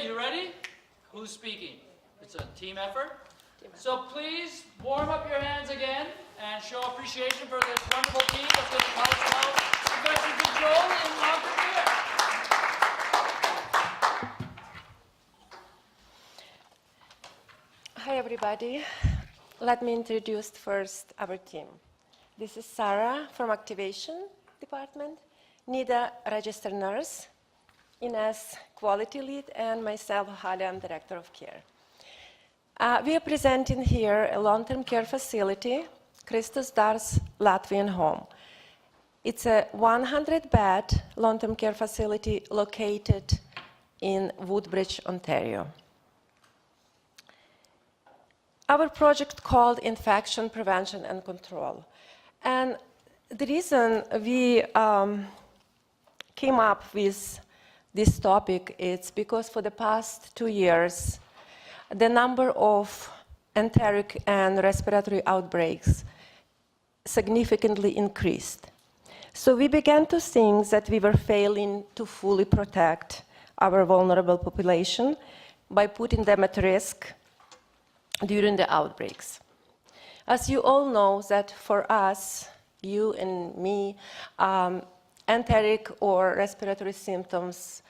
you ready? Who's speaking? It's a team effort. So please warm up your hands again and show appreciation for this wonderful team that's going to tell us how infection control in long-term care. Hi, everybody. Let me introduce first our team. This is Sarah from Activation Department, Nida, Registered Nurse, Ines, Quality Lead, and myself, Halia, I'm Director of Care. We are presenting here a long-term care facility, Christus Dars Latvian Home. It's a 100-bed long-term care facility located in Woodbridge, Ontario. Our project called Infection Prevention and Control. And the reason we came up with this topic is because for the past 2 years, the number of enteric and respiratory outbreaks significantly increased. So we began to think that we were failing to fully protect our vulnerable population by putting them at risk during the outbreaks. As you all know, that for us, you and me, enteric or respiratory symptoms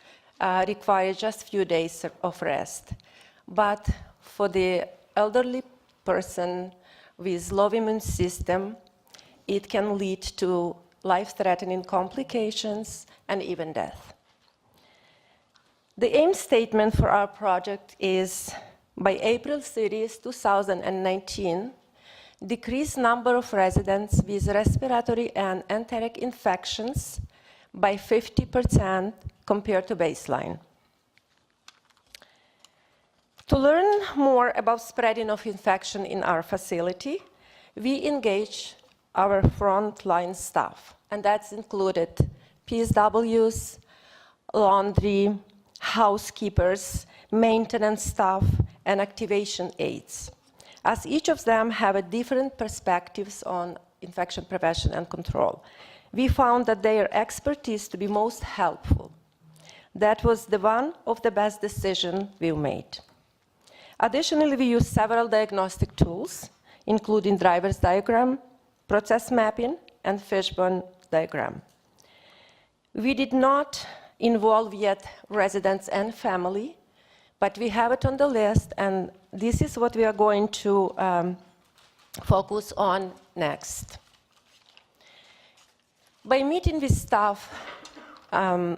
require just a few days of rest. But for the elderly person with low immune system, it can lead to life-threatening complications and even death. The aim statement for our project is, by April 30, 2019, decrease number of residents with respiratory and enteric infections by 50% compared to baseline. To learn more about spreading of infection in our facility, we engage our frontline staff, and that's included PSWs, laundry, housekeepers, maintenance staff, and activation aides, as each of them have a different perspectives on infection prevention and control. We found that their expertise to be most helpful. That was one of the best decisions we made. Additionally, we use several diagnostic tools, including driver's diagram, process mapping, and fishbone diagram. We did not involve yet residents and family, but we have it on the list, and this is what we are going to focus on next. By meeting with staff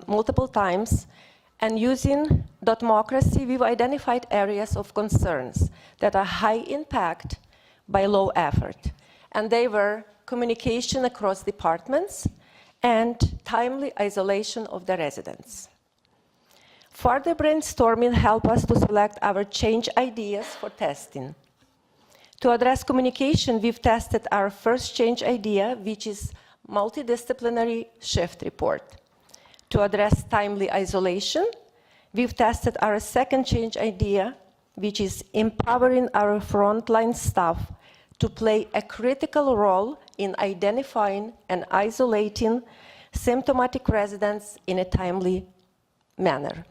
multiple times and using Dotmocracy, we've identified areas of concerns that are high impact by low effort. And they were communication across departments and timely isolation of the residents. Further brainstorming helped us to select our change ideas for testing. To address communication, we've tested our first change idea, which is multidisciplinary shift report. To address timely isolation, we've tested our second change idea, which is empowering our frontline staff to play a critical role in identifying and isolating symptomatic residents in a timely manner.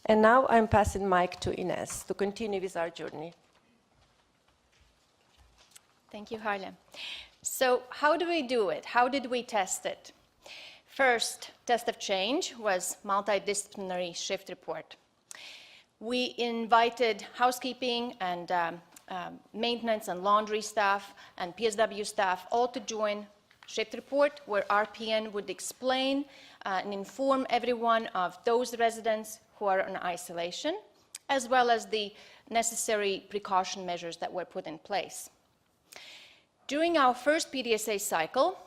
And now I'm passing mic to Ines to continue with our journey. Thank you, Halia. So how do we do it? How did we test it? First test of change was multidisciplinary shift report. We invited housekeeping and maintenance and laundry staff and PSW staff all to join shift report, where RPN would explain and inform everyone of those residents who are in isolation, as well as the necessary precaution measures that were put in place. During our first PDSA cycle,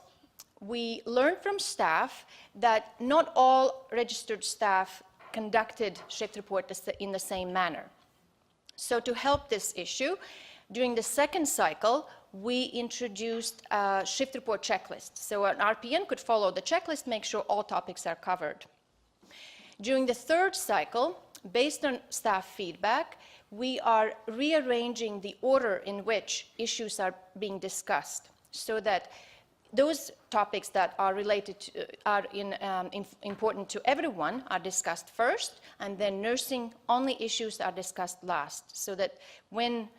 we learned from staff that not all registered staff conducted shift report in the same manner. So to help this issue, during the second cycle, we introduced a shift report checklist. So an RPN could follow the checklist, make sure all topics are covered. During the third cycle, based on staff feedback, we are rearranging the order in which issues are being discussed so that those topics that are related to, important to everyone are discussed first, and then nursing-only issues are discussed last, so that when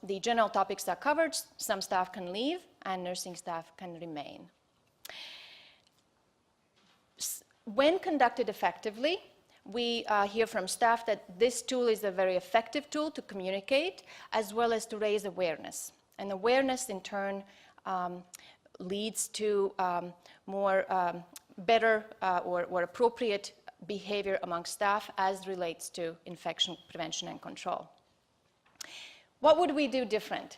the general topics are covered, some staff can leave and nursing staff can remain. When conducted effectively, we hear from staff that this tool is a very effective tool to communicate as well as to raise awareness. And awareness in turn leads to better or appropriate behavior among staff as relates to infection prevention and control. What would we do different?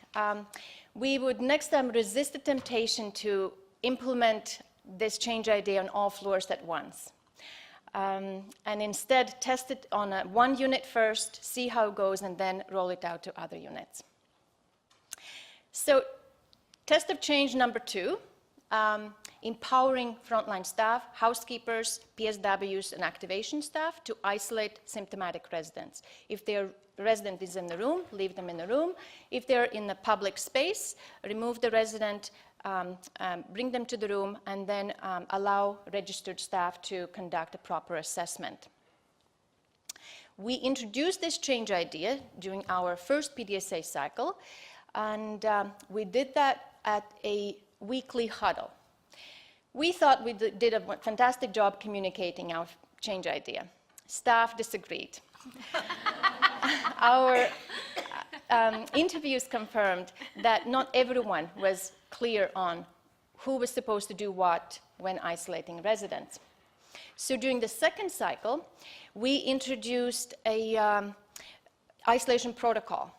We would next time resist the temptation to implement this change idea on all floors at once. And instead test it on one unit first, see how it goes, and then roll it out to other units. So, test of change number 2, empowering frontline staff, housekeepers, PSWs, and activation staff to isolate symptomatic residents. If their resident is in the room, leave them in the room. If they're in the public space, remove the resident, bring them to the room, and then allow registered staff to conduct a proper assessment. We introduced this change idea during our first PDSA cycle, and we did that at a weekly huddle. We thought we did a fantastic job communicating our change idea. Staff disagreed. Our interviews confirmed that not everyone was clear on who was supposed to do what when isolating residents. So during the second cycle, we introduced a isolation protocol,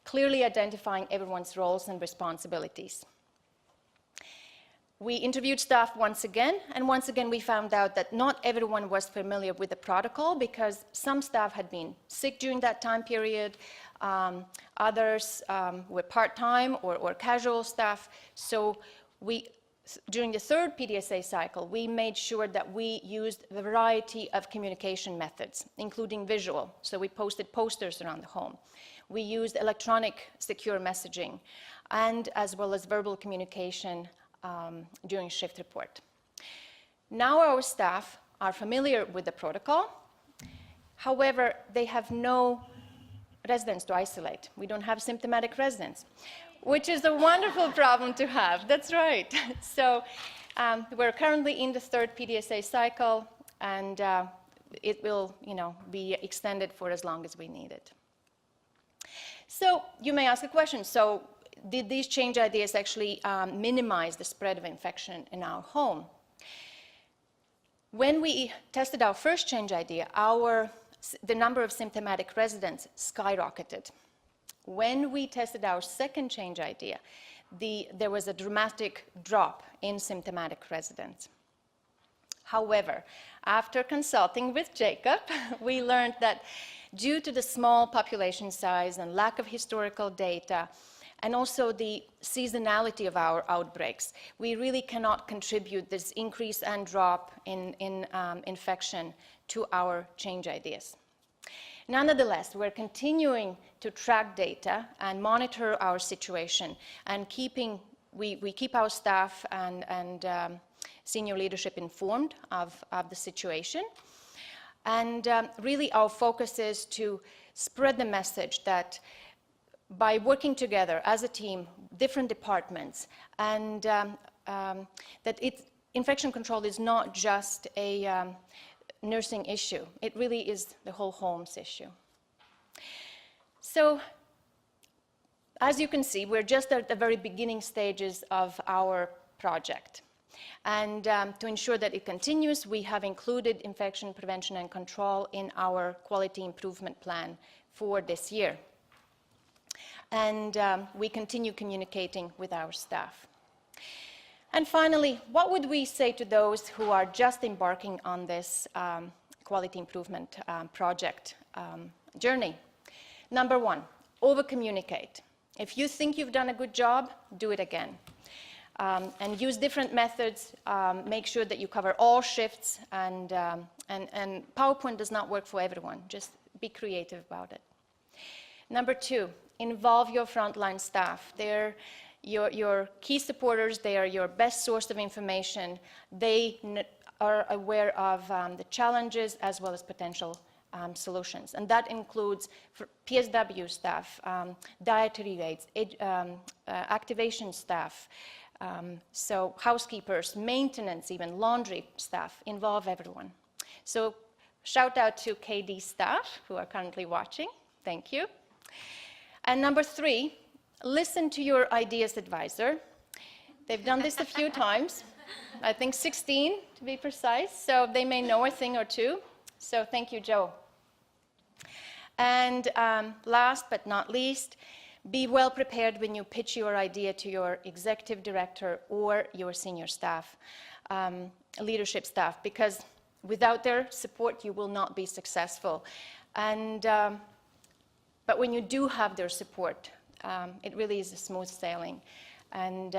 clearly identifying everyone's roles and responsibilities. We interviewed staff once again, and once again we found out that not everyone was familiar with the protocol because some staff had been sick during that time period, others were part-time or casual staff. So during the third PDSA cycle, we made sure that we used a variety of communication methods, including visual. So we posted posters around the home. We used electronic secure messaging, and as well as verbal communication during shift report. Now our staff are familiar with the protocol. However, they have no residents to isolate. We don't have symptomatic residents, which is a wonderful problem to have. That's right. So we're currently in the third PDSA cycle, and it will, be extended for as long as we need it. So you may ask a question. So did these change ideas actually minimize the spread of infection in our home? When we tested our first change idea, the number of symptomatic residents skyrocketed. When we tested our second change idea, there was a dramatic drop in symptomatic residents. However, after consulting with Jacob, we learned that due to the small population size and lack of historical data, and also the seasonality of our outbreaks, we really cannot contribute this increase and drop in infection to our change ideas. Nonetheless, we're continuing to track data and monitor our situation, and we keep our staff and senior leadership informed of the situation. And really our focus is to spread the message that by working together as a team, different departments, and that infection control is not just a nursing issue. It really is the whole home's issue. So, as you can see, we're just at the very beginning stages of our project. And to ensure that it continues, we have included infection prevention and control in our quality improvement plan for this year. And we continue communicating with our staff. And finally, what would we say to those who are just embarking on this quality improvement project journey? Number one, over-communicate. If you think you've done a good job, do it again. And use different methods, make sure that you cover all shifts, and PowerPoint does not work for everyone. Just be creative about it. Number two, involve your frontline staff. Your key supporters, they are your best source of information. They are aware of the challenges as well as potential solutions. And that includes for PSW staff, dietary aides, activation staff, so housekeepers, maintenance, even laundry staff, involve everyone. So shout out to KD staff who are currently watching. Thank you. And number 3, listen to your ideas advisor. They've done this a few times, I think 16 to be precise, so they may know a thing or two. So thank you, Joe. And last but not least, be well prepared when you pitch your idea to your executive director or your senior staff, leadership staff, because without their support, you will not be successful. And, but when you do have their support, it really is a smooth sailing. And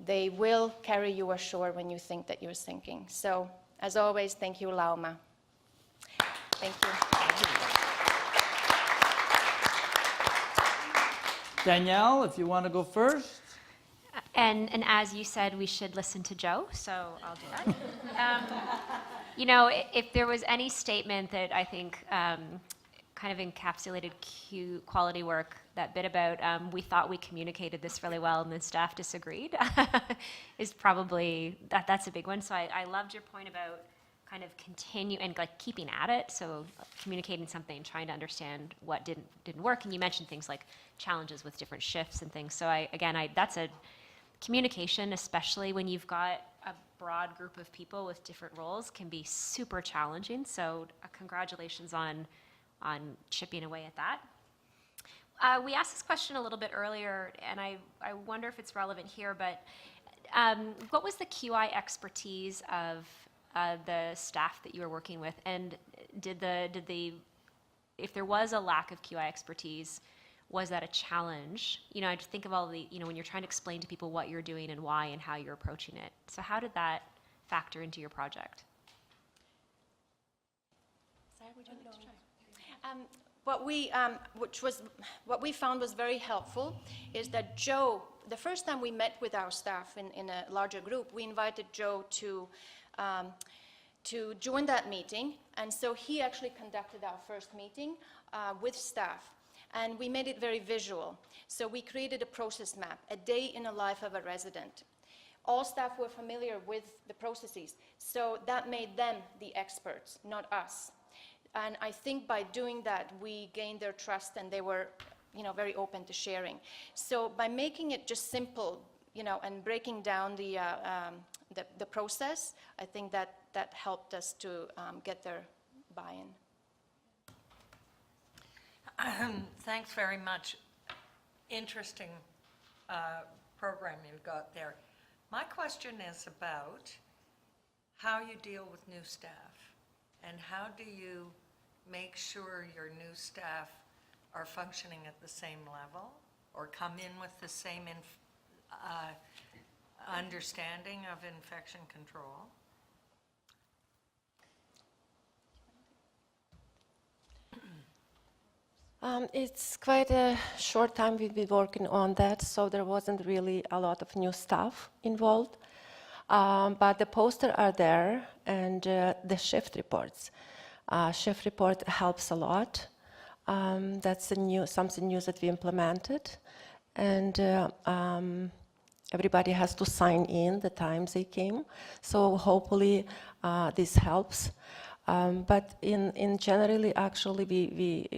they will carry you ashore when you think that you're sinking. So, as always, thank you, Lauma. Thank you. Danielle, if you want to go first. And as you said, we should listen to Joe, so I'll do that. You know, if there was any statement that I think kind of encapsulated quality work, that bit about we thought we communicated this really well and the staff disagreed, is probably, that's a big one. So I loved your point about kind of continue and like keeping at it, so communicating something, trying to understand what didn't work. And you mentioned things like challenges with different shifts and things. So that's a communication, especially when you've got a broad group of people with different roles, can be super challenging. So congratulations on chipping away at that. We asked this question a little bit earlier, and I wonder if it's relevant here, but what was the QI expertise of the staff that you were working with, and if there was a lack of QI expertise, was that a challenge? You know, I just think of all the, when you're trying to explain to people what you're doing and why and how you're approaching it. So how did that factor into your project? Sorry, would you like to try? What we found was very helpful is that Joe, the first time we met with our staff in a larger group, we invited Joe to join that meeting, and so he actually conducted our first meeting with staff, and we made it very visual. So we created a process map, a day in the life of a resident. All staff were familiar with the processes, so that made them the experts, not us. And I think by doing that, we gained their trust, and they were, very open to sharing. So by making it just simple, and breaking down the process, I think that helped us to get their buy-in. Thanks very much. Interesting program you've got there. My question is about how you deal with new staff, and how do you make sure your new staff are functioning at the same level or come in with the same understanding of infection control? It's quite a short time we've been working on that, so there wasn't really a lot of new staff involved. But the posters are there, and the shift reports. Shift report helps a lot. That's something new that we implemented, and everybody has to sign in the times they came. So hopefully this helps. But in generally, actually,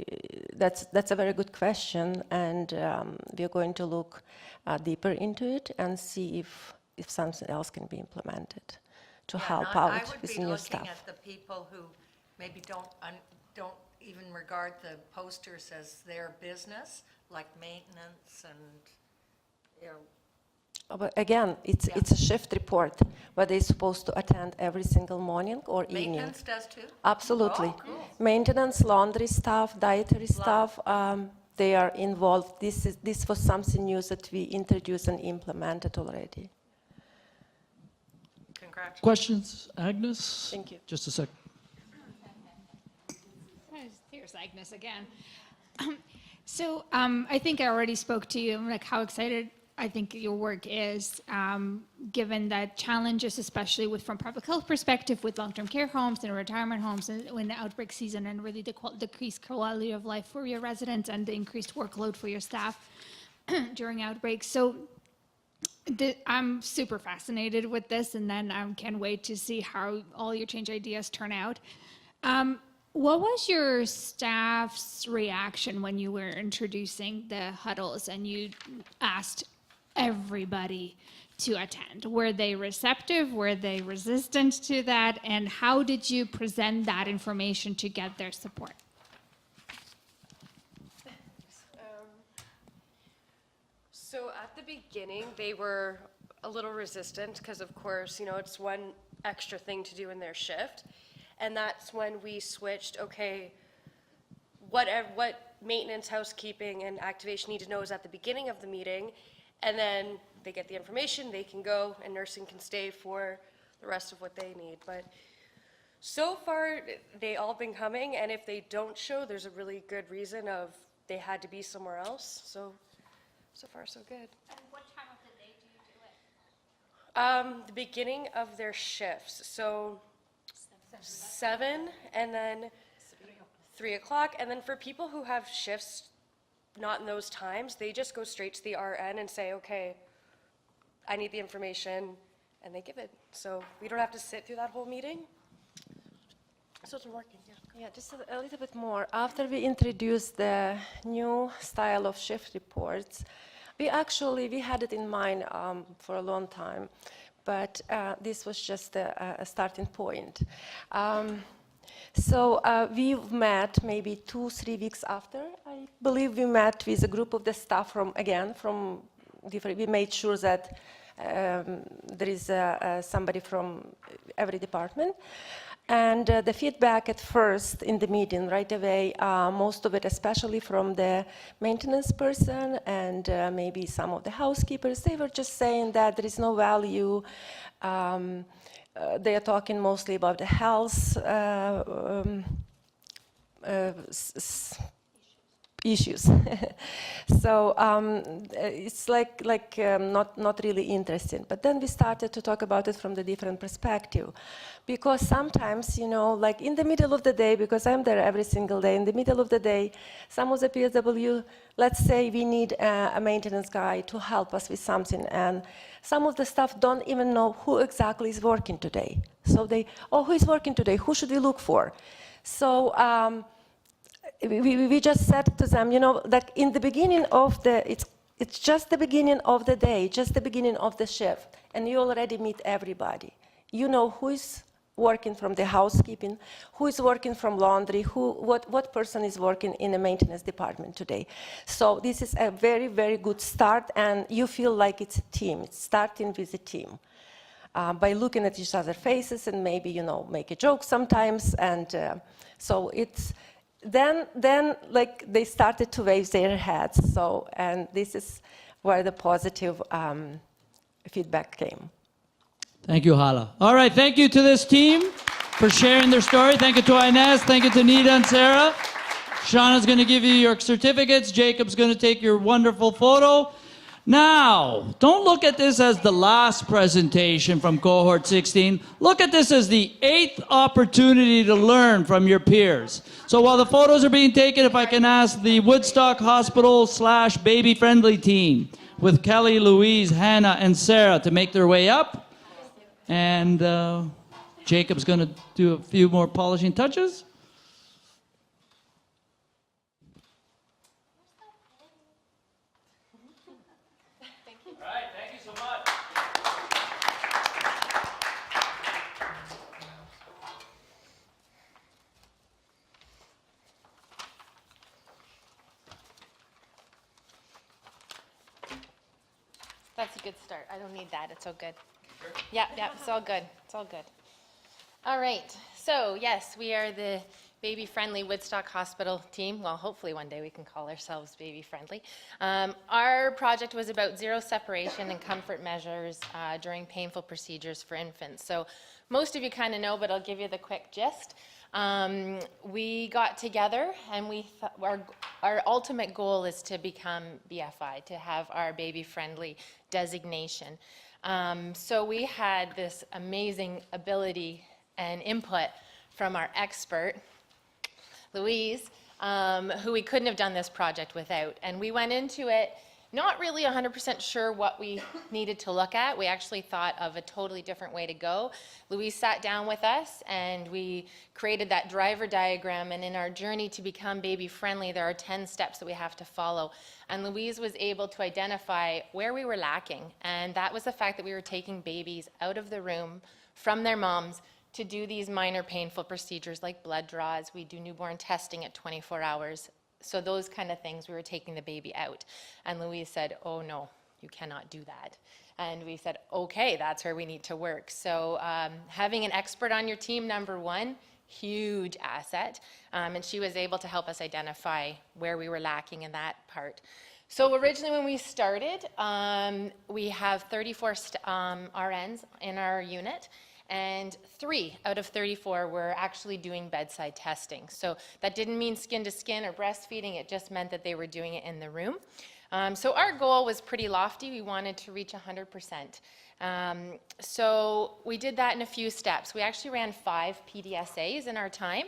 that's a very good question, and we're going to look deeper into it and see if something else can be implemented to help out with new staff. I would be looking at the people who maybe don't even regard the posters as their business, like maintenance and, But again, it's a shift report where they're supposed to attend every single morning or evening. Maintenance does too? Absolutely. Oh, cool. Maintenance, laundry staff, dietary staff, they are involved. This was something new that we introduced and implemented already. Congratulations. Questions, Agnes? Thank you. Just a sec. Here's Agnes again. So I think I already spoke to you, like how excited I think your work is, given that challenges, especially from public health perspective, with long-term care homes and retirement homes, and when the outbreak season, and really the decreased quality of life for your residents and the increased workload for your staff during outbreaks. So I'm super fascinated with this, and then I can't wait to see how all your change ideas turn out. What was your staff's reaction when you were introducing the huddles and you asked everybody to attend? Were they receptive? Were they resistant to that? And how did you present that information to get their support? So at the beginning, they were a little resistant because, of course, it's one extra thing to do in their shift. And that's when we switched, okay, what maintenance, housekeeping, and activation need to know is at the beginning of the meeting, and then they get the information, they can go, and nursing can stay for the rest of what they need. But so far, they all been coming, and if they don't show, there's a really good reason of they had to be somewhere else. So far, so good. And what time of the day do you do it? The beginning of their shifts, so 7, and then 3 o'clock, and then for people who have shifts not in those times, they just go straight to the RN and say, okay, I need the information, and they give it. So we don't have to sit through that whole meeting. So it's working, yeah. Yeah, just a little bit more. After we introduced the new style of shift reports, we had it in mind for a long time. But this was just a starting point. So we met maybe 2-3 weeks after, I believe we met with a group of the staff from different, we made sure that there is somebody from every department. And the feedback at first in the meeting right away, most of it, especially from the maintenance person and maybe some of the housekeepers, they were just saying that there is no value. They are talking mostly about the health issues. So it's not really interesting. But then we started to talk about it from the different perspective. Because sometimes, like in the middle of the day, because I'm there every single day, in the middle of the day, some of the PSW, let's say we need a maintenance guy to help us with something, and some of the staff don't even know who exactly is working today. So who is working today? Who should we look for? So we just said to them, that in the beginning of it's just the beginning of the day, just the beginning of the shift, and you already meet everybody. You know who is working from the housekeeping, who is working from laundry, what person is working in the maintenance department today. So this is a very, very good start, and you feel like it's a team. It's starting with a team. By looking at each other's faces and maybe, make a joke sometimes, and so it's, then like they started to wave their hats, and this is where the positive feedback came. Thank you, Hala. All right, thank you to this team for sharing their story. Thank you to Inez, thank you to Nita and Sarah. Shauna's going to give you your certificates. Jacob's going to take your wonderful photo. Now, don't look at this as the last presentation from Cohort 16. Look at this as the 8th opportunity to learn from your peers. So while the photos are being taken, if I can ask the Woodstock Hospital / Baby Friendly team with Kelly, Louise, Hannah, and Sarah to make their way up. And Jacob's going to do a few more polishing touches. All right, thank you so much. That's a good start. I don't need that. It's all good. Yeah, it's all good. It's all good. All right. So, yes, we are the baby-friendly Woodstock Hospital team. Well, hopefully one day we can call ourselves baby-friendly. Our project was about zero separation and comfort measures during painful procedures for infants. So most of you kind of know, but I'll give you the quick gist. We got together and our ultimate goal is to become BFI, to have our baby-friendly designation. So we had this amazing ability and input from our expert, Louise, who we couldn't have done this project without. And we went into it not really 100% sure what we needed to look at. We actually thought of a totally different way to go. Louise sat down with us and we created that driver diagram, and in our journey to become baby friendly, there are 10 steps that we have to follow. And Louise was able to identify where we were lacking, and that was the fact that we were taking babies out of the room from their moms to do these minor painful procedures like blood draws. We do newborn testing at 24 hours. So those kind of things, we were taking the baby out. And Louise said, oh no, you cannot do that. And we said, okay, that's where we need to work. So having an expert on your team, number one, huge asset. And she was able to help us identify where we were lacking in that part. So originally when we started, we have 34 RNs in our unit. And 3 out of 34 were actually doing bedside testing. So that didn't mean skin to skin or breastfeeding, it just meant that they were doing it in the room. So our goal was pretty lofty. We wanted to reach 100%. So we did that in a few steps. We actually ran 5 PDSAs in our time,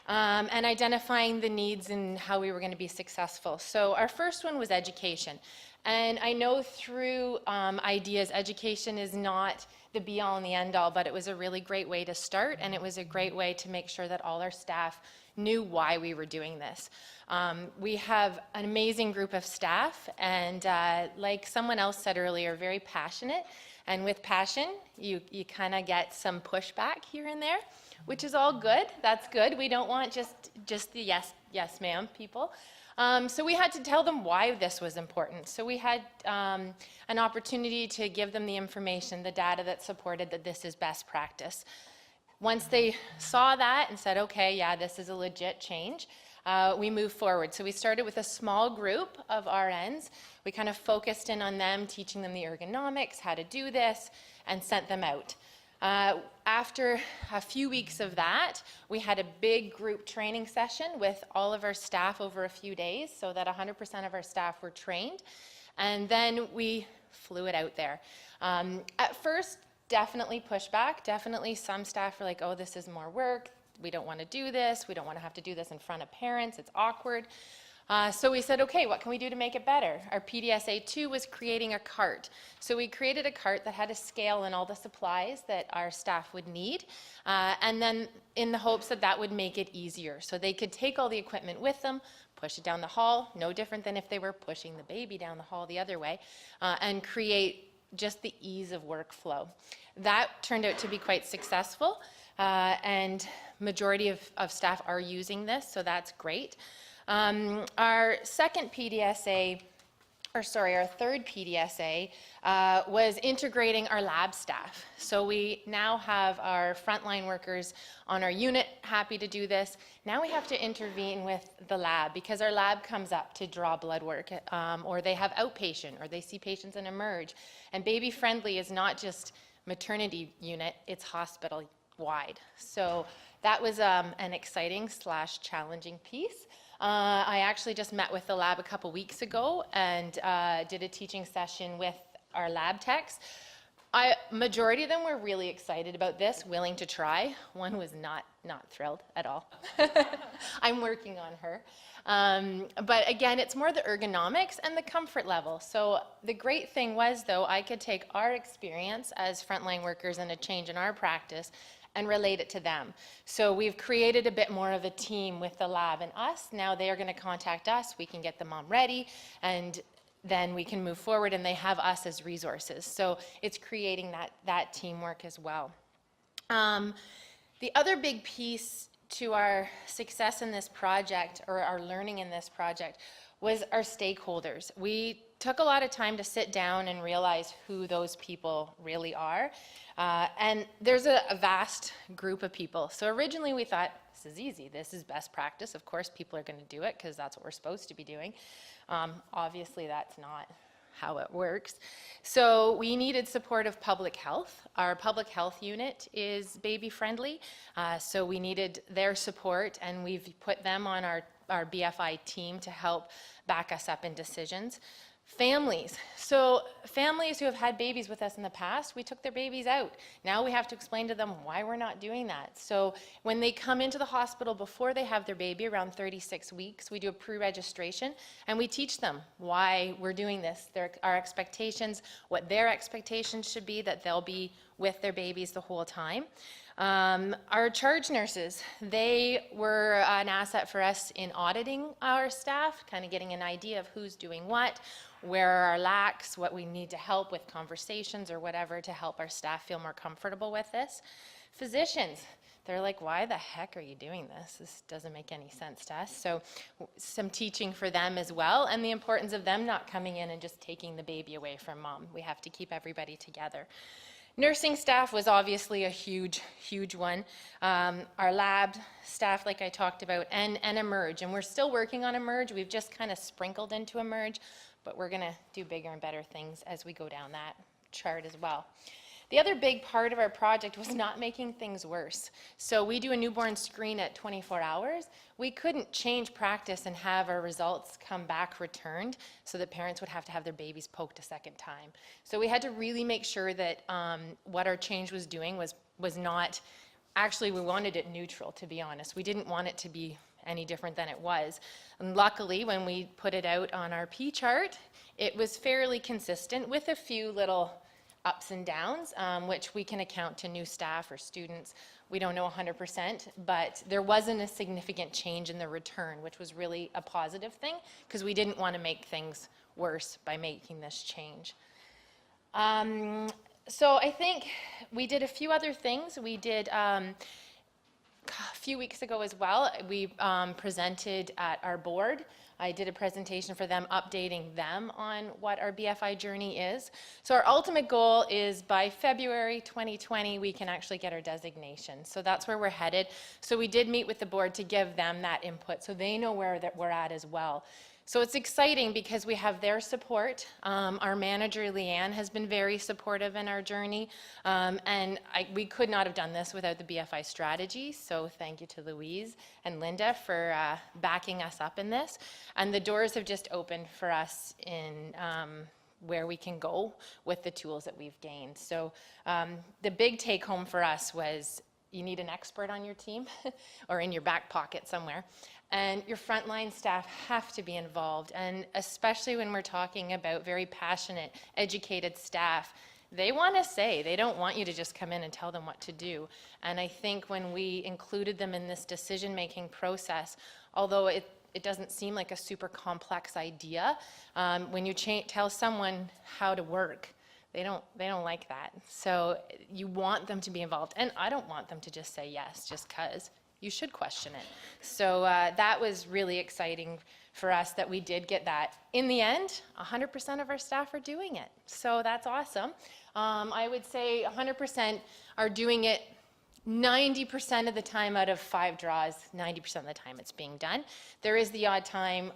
and identifying the needs and how we were going to be successful. So our first one was education. And I know through ideas, education is not the be-all and the end-all, but it was a really great way to start, and it was a great way to make sure that all our staff knew why we were doing this. We have an amazing group of staff, and like someone else said earlier, very passionate. And with passion, you kind of get some pushback here and there, which is all good. That's good. We don't want just the yes ma'am people. So we had to tell them why this was important. So we had an opportunity to give them the information, the data that supported that this is best practice. Once they saw that and said, okay, yeah, this is a legit change, we moved forward. So we started with a small group of RNs. We kind of focused in on them, teaching them the ergonomics, how to do this, and sent them out. After a few weeks of that, we had a big group training session with all of our staff over a few days so that 100% of our staff were trained. And then we flew it out there. At first, definitely pushback. Definitely some staff were like, oh, this is more work. We don't want to do this. We don't want to have to do this in front of parents. It's awkward. So we said, okay, what can we do to make it better? Our PDSA 2 was creating a cart. So we created a cart that had a scale and all the supplies that our staff would need, and then in the hopes that that would make it easier. So they could take all the equipment with them, push it down the hall, no different than if they were pushing the baby down the hall the other way, and create just the ease of workflow. That turned out to be quite successful, and majority of staff are using this, so that's great. Our third PDSA was integrating our lab staff. So we now have our frontline workers on our unit happy to do this. Now we have to intervene with the lab because our lab comes up to draw blood work, or they have outpatient, or they see patients in emerge. And baby friendly is not just maternity unit, it's hospital wide. So that was an exciting / challenging piece. I actually just met with the lab a couple weeks ago and did a teaching session with our lab techs. Majority of them were really excited about this, willing to try. One was not thrilled at all. I'm working on her. But again, it's more the ergonomics and the comfort level. So the great thing was, though, I could take our experience as frontline workers and a change in our practice and relate it to them. So we've created a bit more of a team with the lab and us. Now they are going to contact us. We can get the mom ready, and then we can move forward, and they have us as resources. So it's creating that teamwork as well. The other big piece to our success in this project, or our learning in this project, was our stakeholders. We took a lot of time to sit down and realize who those people really are. And there's a vast group of people. So originally we thought, this is easy, this is best practice. Of course people are going to do it because that's what we're supposed to be doing. Obviously that's how it works. So we needed support of public health. Our public health unit is baby friendly, so we needed their support, and we've put them on our BFI team to help back us up in decisions. Families. So families who have had babies with us in the past, we took their babies out. Now we have to explain to them why we're not doing that. So when they come into the hospital before they have their baby, around 36 weeks, we do a pre-registration and we teach them why we're doing this, our expectations, what their expectations should be, that they'll be with their babies the whole time. Our charge nurses, they were an asset for us in auditing our staff, kind of getting an idea of who's doing what, where are our lacks, what we need to help with conversations or whatever to help our staff feel more comfortable with this. Physicians, they're like, why the heck are you doing this? This doesn't make any sense to us. So some teaching for them as well, and the importance of them not coming in and just taking the baby away from mom. We have to keep everybody together. Nursing staff was obviously a huge, huge one. Our lab staff, like I talked about, and Emerge. And we're still working on Emerge. We've just kind of sprinkled into Emerge, but we're going to do bigger and better things as we go down that chart as well. The other big part of our project was not making things worse. So we do a newborn screen at 24 hours. We couldn't change practice and have our results come back returned so that parents would have to have their babies poked a second time. So we had to really make sure that what our change was doing was not, actually we wanted it neutral, to be honest. We didn't want it to be any different than it was. And luckily, when we put it out on our P chart, it was fairly consistent with a few little ups and downs, which we can account to new staff or students. We don't know 100%, but there wasn't a significant change in the return, which was really a positive thing because we didn't want to make things worse by making this change. So I think we did a few other things. We did a few weeks ago as well, we presented at our board. I did a presentation for them, updating them on what our BFI journey is. So our ultimate goal is by February 2020, we can actually get our designation. So that's where we're headed. So we did meet with the board to give them that input so they know where that we're at as well. So it's exciting because we have their support. Our manager, Leanne, has been very supportive in our journey. And we could not have done this without the BFI strategy. So thank you to Louise and Linda for backing us up in this. And the doors have just opened for us in where we can go with the tools that we've gained. So the big take home for us was you need an expert on your team or in your back pocket somewhere. And your frontline staff have to be involved, and especially when we're talking about very passionate, educated staff, they want to say, they don't want you to just come in and tell them what to do. And I think when we included them in this decision-making process, although it doesn't seem like a super complex idea, when you tell someone how to work, they don't like that. So you want them to be involved, and I don't want them to just say yes just because. You should question it. So that was really exciting for us that we did get that. In the end, 100% of our staff are doing it. So that's awesome. I would say 100% are doing it 90% of the time out of 5 draws, 90% of the time it's being done. There is the odd time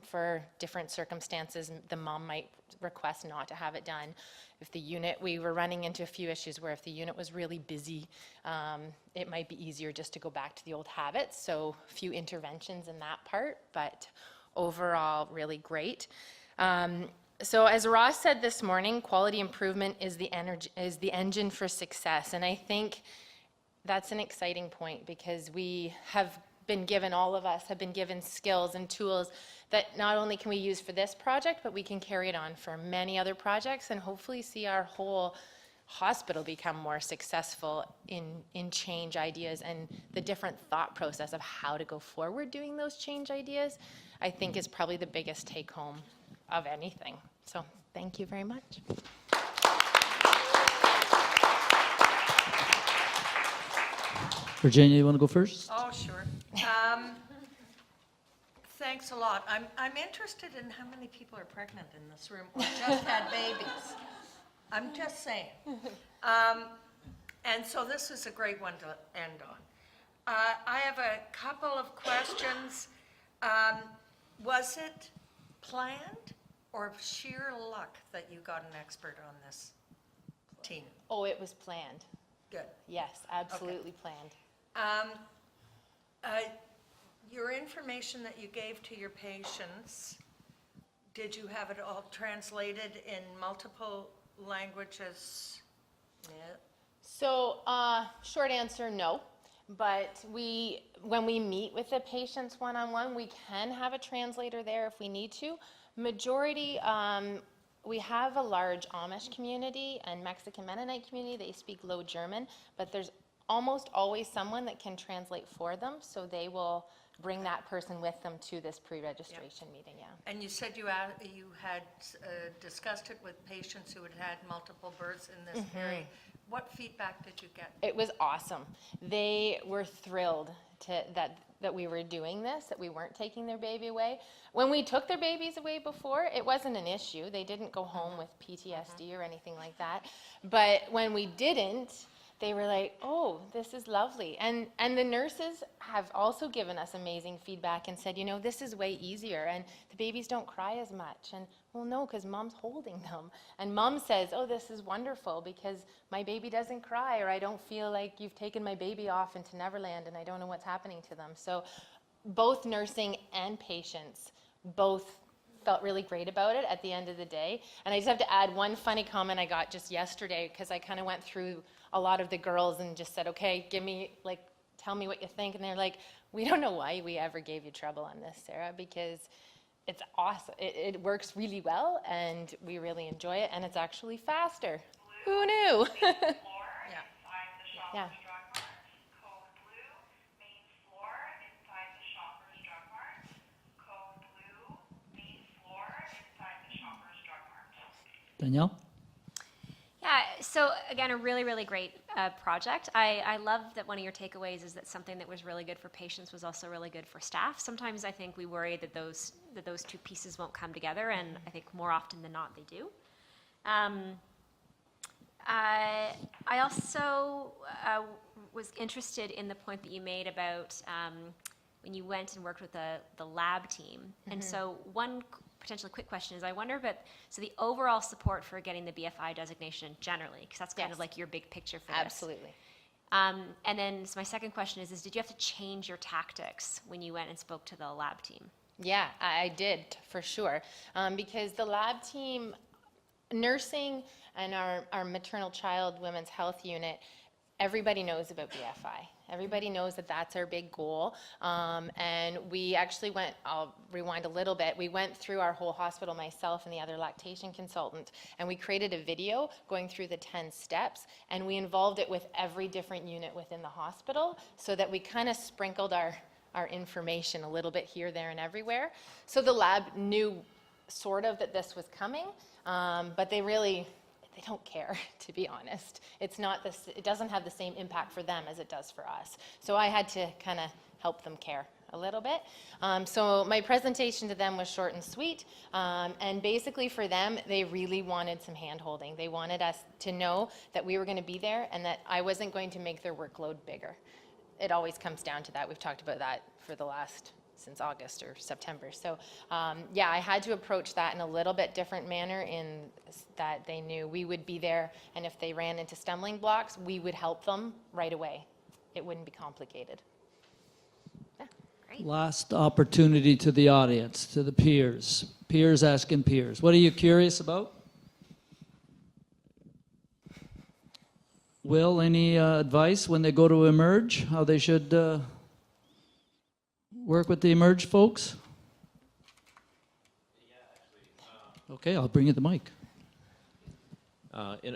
for different circumstances, the mom might request not to have it done. If the unit, we were running into a few issues where if the unit was really busy, it might be easier just to go back to the old habits. So a few interventions in that part, but overall really great. So as Ross said this morning, quality improvement is the engine for success. And I think that's an exciting point because we have been given, all of us have been given skills and tools that not only can we use for this project, but we can carry it on for many other projects and hopefully see our whole hospital become more successful in change ideas, and the different thought process of how to go forward doing those change ideas, I think is probably the biggest take home of anything. So thank you very much. Virginia, you want to go first? Oh, sure. Thanks a lot. I'm interested in how many people are pregnant in this room or just had babies. I'm just saying. And so this is a great one to end on. I have a couple of questions. Was it planned or sheer luck that you got an expert on this team? Oh, it was planned. Good. Yes, absolutely planned. Your information that you gave to your patients, did you have it all translated in multiple languages? Yeah. So, short answer, no. But when we meet with the patients one-on-one, we can have a translator there if we need to. Majority, we have a large Amish community and Mexican Mennonite community. They speak Low German, but there's almost always someone that can translate for them, so they will bring that person with them to this pre-registration meeting, yeah. And you said you had discussed it with patients who had had multiple births in this area. What feedback did you get? It was awesome. They were thrilled that we were doing this, that we weren't taking their baby away. When we took their babies away before, it wasn't an issue. They didn't go home with PTSD or anything like that. But when we didn't, they were like, oh, this is lovely. And the nurses have also given us amazing feedback and said, you know, this is way easier and the babies don't cry as much. And well, no, because mom's holding them. And mom says, oh, this is wonderful because my baby doesn't cry, or I don't feel like you've taken my baby off into Neverland and I don't know what's happening to them. So both nursing and patients both felt really great about it at the end of the day. And I just have to add one funny comment I got just yesterday, because I kind of went through a lot of the girls and just said, okay, tell me what you think. And they're like, we don't know why we ever gave you trouble on this, Sarah, because it's awesome. It works really well and we really enjoy it, and it's actually faster. Who knew? Yeah. Danielle? Yeah, so again, a really, really great project. I love that one of your takeaways is that something that was really good for patients was also really good for staff. Sometimes I think we worry that those two pieces won't come together, and I think more often than not they do. I also was interested in the point that you made about when you went and worked with the lab team. And so one potentially quick question is, I wonder about, so the overall support for getting the BFI designation generally, because that's kind of like your big picture for this. Absolutely. And then so my second question is did you have to change your tactics when you went and spoke to the lab team? Yeah, I did, for sure. Because the lab team, nursing and our maternal child women's health unit, everybody knows about BFI. Everybody knows that that's our big goal. And we actually went, I'll rewind a little bit, we went through our whole hospital, myself and the other lactation consultant, and we created a video going through the 10 steps, and we involved it with every different unit within the hospital so that we kind of sprinkled our information a little bit here, there, and everywhere. So the lab knew sort of that this was coming, but they don't care, to be honest. It doesn't have the same impact for them as it does for us. So I had to kind of help them care a little bit. So my presentation to them was short and sweet. And basically for them, they really wanted some hand-holding. They wanted us to know that we were going to be there and that I wasn't going to make their workload bigger. It always comes down to that. We've talked about that for since August or September. So yeah, I had to approach that in a little bit different manner, in that they knew we would be there, and if they ran into stumbling blocks, we would help them right away. It wouldn't be complicated. Yeah. Great. Last opportunity to the audience, to the peers. Peers asking peers. What are you curious about? Will, any advice when they go to Emerge, how they should work with the Emerge folks? Okay, I'll bring you the mic.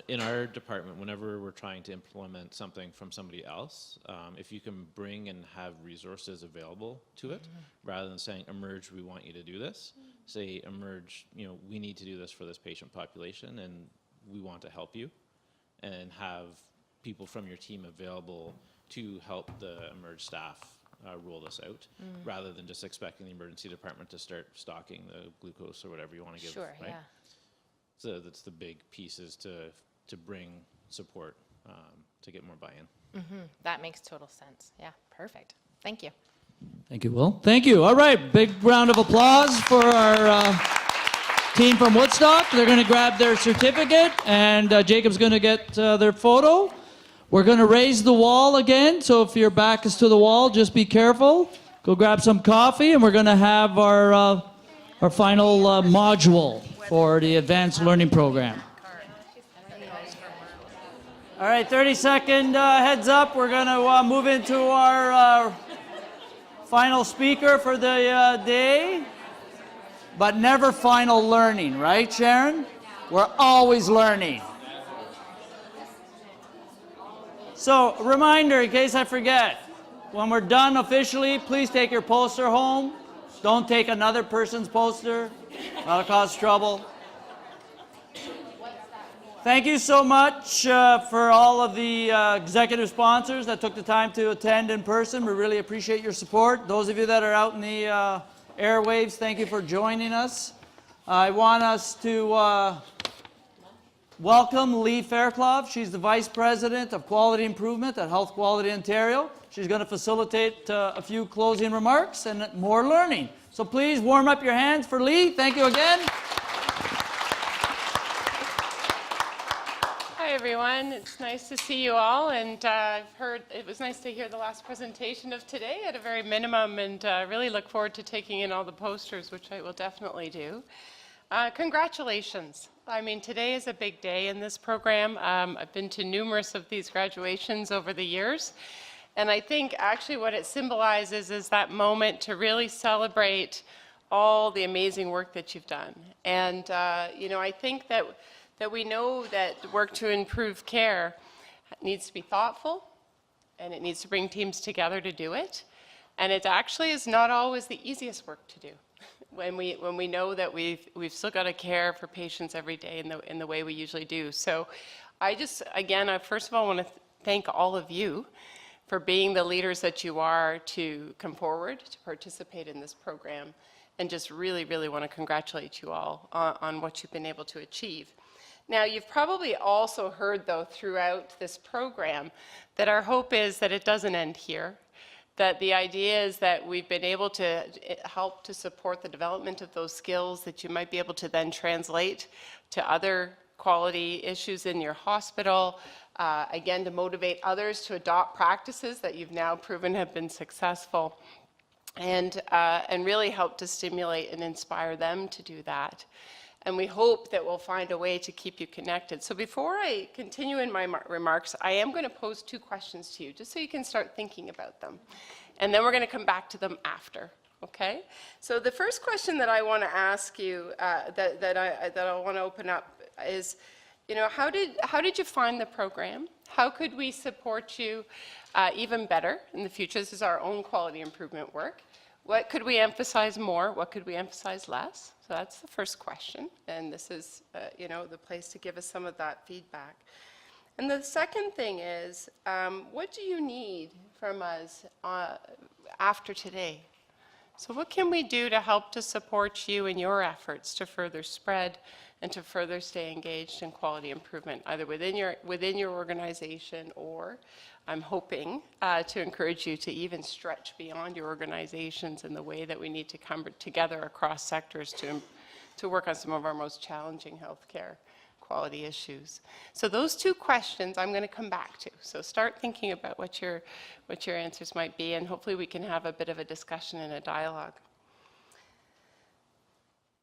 In our department, whenever we're trying to implement something from somebody else, if you can bring and have resources available to it, rather than saying, Emerge, we want you to do this, say, Emerge, we need to do this for this patient population and we want to help you, and have people from your team available to help the Emerge staff roll this out, rather than just expecting the emergency department to start stocking the glucose or whatever you want to give. Sure, right? yeah. So that's the big pieces to bring support to get more buy-in. That makes total sense. Yeah, perfect. Thank you. Thank you, Will. Thank you. All right, big round of applause for our team from Woodstock. They're going to grab their certificate, and Jacob's going to get their photo. We're going to raise the wall again, so if your back is to the wall, just be careful. Go grab some coffee, and we're going to have our final module for the advanced learning program. All right, 30-second heads up. We're going to move into our final speaker for the day. But never final learning, right, Sharon? We're always learning. So, reminder, in case I forget, when we're done officially, please take your poster home. Don't take another person's poster. That'll cause trouble. Thank you so much for all of the executive sponsors that took the time to attend in person. We really appreciate your support. Those of you that are out in the airwaves, thank you for joining us. I want us to welcome Lee Fairclough. She's the Vice President of Quality Improvement at Health Quality Ontario. She's going to facilitate a few closing remarks and more learning. So please warm up your hands for Lee. Thank you again. Hi everyone, it's nice to see you all, and I've heard it was nice to hear the last presentation of today at a very minimum, and really look forward to taking in all the posters, which I will definitely do. Congratulations. I mean, today is a big day in this program. I've been to numerous of these graduations over the years, and I think actually what it symbolizes is that moment to really celebrate all the amazing work that you've done. And you know, I think that we know that work to improve care needs to be thoughtful, and it needs to bring teams together to do it. And it actually is not always the easiest work to do when we know that we've still got to care for patients every day in the way we usually do. So I first of all want to thank all of you for being the leaders that you are to come forward, to participate in this program, and just really, really want to congratulate you all on what you've been able to achieve. Now, you've probably also heard, though, throughout this program that our hope is that it doesn't end here, that the idea is that we've been able to help to support the development of those skills that you might be able to then translate to other quality issues in your hospital, again, to motivate others to adopt practices that you've now proven have been successful, and really help to stimulate and inspire them to do that. And we hope that we'll find a way to keep you connected. So before I continue in my remarks, I am going to pose two questions to you, just so you can start thinking about them. And then we're going to come back to them after, okay? So the first question that I want to ask you, that I want to open up is, you know, how did you find the program? How could we support you even better in the future? This is our own quality improvement work. What could we emphasize more? What could we emphasize less? So that's the first question, and this is, you know, the place to give us some of that feedback. And the second thing is, what do you need from us after today? So what can we do to help to support you in your efforts to further spread and to further stay engaged in quality improvement, either within your organization, or I'm hoping to encourage you to even stretch beyond your organizations in the way that we need to come together across sectors to work on some of our most challenging healthcare quality issues. So those two questions I'm going to come back to. So start thinking about what your answers might be, and hopefully we can have a bit of a discussion and a dialogue.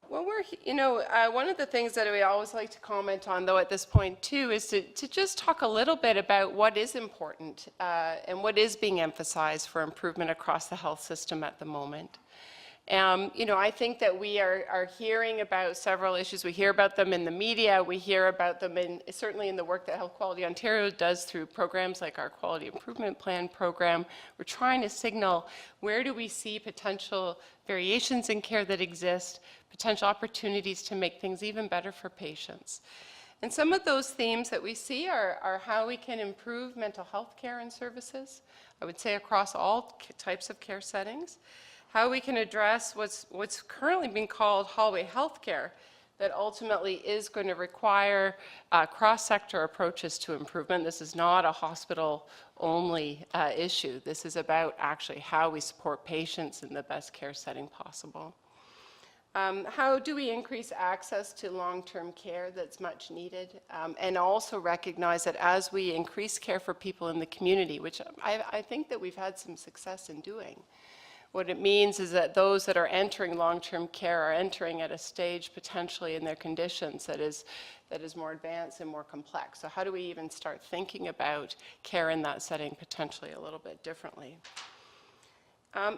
Well, one of the things that we always like to comment on, though, at this point, too, is to just talk a little bit about what is important and what is being emphasized for improvement across the health system at the moment. I think that we are hearing about several issues. We hear about them in the media. We hear about them certainly in the work that Health Quality Ontario does through programs like our Quality Improvement Plan program. We're trying to signal where do we see potential variations in care that exist, potential opportunities to make things even better for patients. And some of those themes that we see are how we can improve mental health care and services, I would say across all types of care settings, how we can address what's currently being called hallway healthcare, that ultimately is going to require cross-sector approaches to improvement. This is not a hospital-only issue. This is about actually how we support patients in the best care setting possible. How do we increase access to long-term care that's much needed? And also recognize that as we increase care for people in the community, which I think that we've had some success in doing, what it means is that those that are entering long-term care are entering at a stage potentially in their conditions that is more advanced and more complex. So how do we even start thinking about care in that setting potentially a little bit differently?